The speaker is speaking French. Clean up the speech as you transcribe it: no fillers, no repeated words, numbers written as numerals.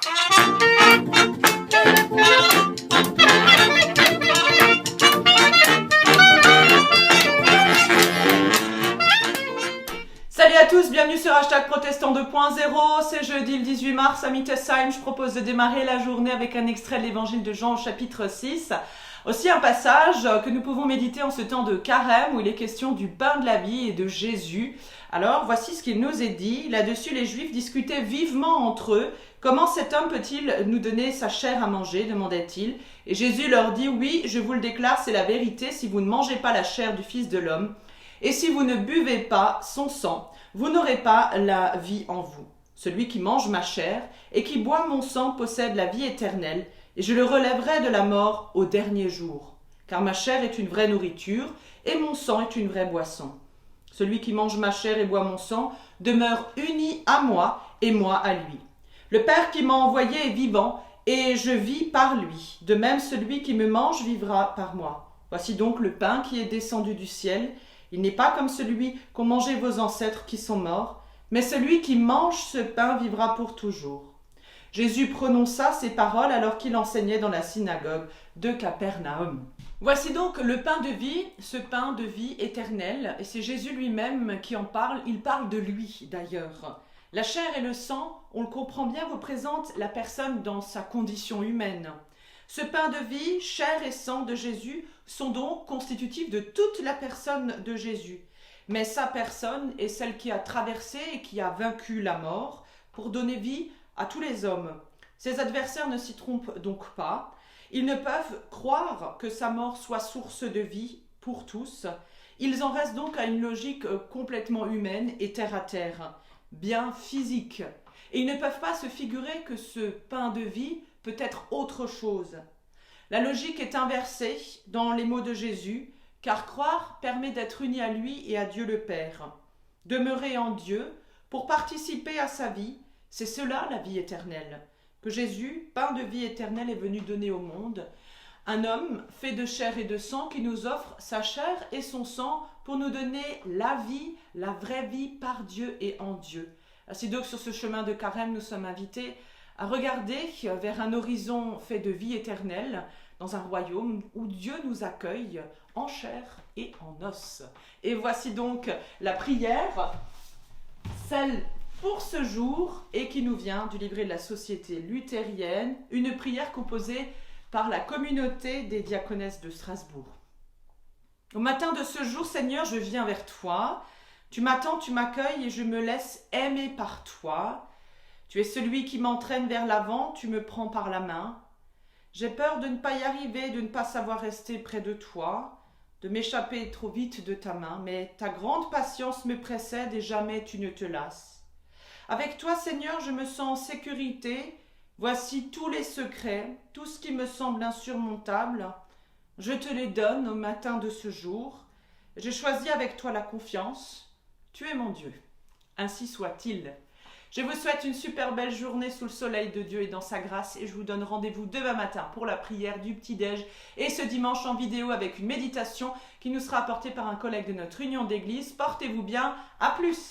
Salut à tous, bienvenue sur Hashtag Protestant 2.0, c'est jeudi le 18 mars à Mittesheim. Je propose de démarrer la journée avec un extrait de l'évangile de Jean au chapitre 6. Aussi un passage que nous pouvons méditer en ce temps de carême où il est question du pain de la vie et de Jésus. Alors voici ce qu'il nous est dit. Là-dessus les Juifs discutaient vivement entre eux. Comment cet homme peut-il nous donner sa chair à manger, demandait-il. Et Jésus leur dit, oui, je vous le déclare, c'est la vérité, si vous ne mangez pas la chair du Fils de l'homme, et si vous ne buvez pas son sang, vous n'aurez pas la vie en vous. Celui qui mange ma chair et qui boit mon sang possède la vie éternelle, et je le relèverai de la mort au dernier jour. Car ma chair est une vraie nourriture, et mon sang est une vraie boisson. Celui qui mange ma chair et boit mon sang demeure uni à moi, et moi à lui. Le Père qui m'a envoyé est vivant, et je vis par lui. De même, celui qui me mange vivra par moi. Voici donc le pain qui est descendu du ciel. Il n'est pas comme celui qu'ont mangé vos ancêtres qui sont morts, mais celui qui mange ce pain vivra pour toujours. Jésus prononça ces paroles alors qu'il enseignait dans la synagogue de Capernaum. Voici donc le pain de vie, ce pain de vie éternelle, et c'est Jésus lui-même qui en parle, il parle de lui d'ailleurs. La chair et le sang, on le comprend bien, représentent la personne dans sa condition humaine. Ce pain de vie, chair et sang de Jésus, sont donc constitutifs de toute la personne de Jésus. Mais sa personne est celle qui a traversé et qui a vaincu la mort pour donner vie à tous les hommes. Ses adversaires ne s'y trompent donc pas. Ils ne peuvent croire que sa mort soit source de vie pour tous. Ils en restent donc à une logique complètement humaine et terre à terre, bien physique. Et ils ne peuvent pas se figurer que ce pain de vie peut être autre chose. La logique est inversée dans les mots de Jésus, car croire permet d'être uni à lui et à Dieu le Père. Demeurer en Dieu, pour participer à sa vie, c'est cela la vie éternelle, que Jésus, pain de vie éternelle, est venu donner au monde. Un homme fait de chair et de sang qui nous offre sa chair et son sang pour nous donner la vie, la vraie vie par Dieu et en Dieu. Ainsi donc sur ce chemin de carême, nous sommes invités à regarder vers un horizon fait de vie éternelle, dans un royaume où Dieu nous accueille en chair et en os. Et voici donc la prière, celle pour ce jour, et qui nous vient du livret de la Société luthérienne, une prière composée par la communauté des diaconesses de Strasbourg. Au matin de ce jour, Seigneur, je viens vers toi. Tu m'attends, tu m'accueilles et je me laisse aimer par toi. Tu es celui qui m'entraîne vers l'avant, tu me prends par la main. J'ai peur de ne pas y arriver, de ne pas savoir rester près de toi, de m'échapper trop vite de ta main, mais ta grande patience me précède et jamais tu ne te lasses. Avec toi, Seigneur, je me sens en sécurité. Voici tous les secrets, tout ce qui me semble insurmontable. Je te les donne au matin de ce jour. J'ai choisi avec toi la confiance. Tu es mon Dieu. Ainsi soit-il. Je vous souhaite une super belle journée sous le soleil de Dieu et dans sa grâce et je vous donne rendez-vous demain matin pour la prière du petit-déj et ce dimanche en vidéo avec une méditation qui nous sera apportée par un collègue de notre union d'église. Portez-vous bien, à plus!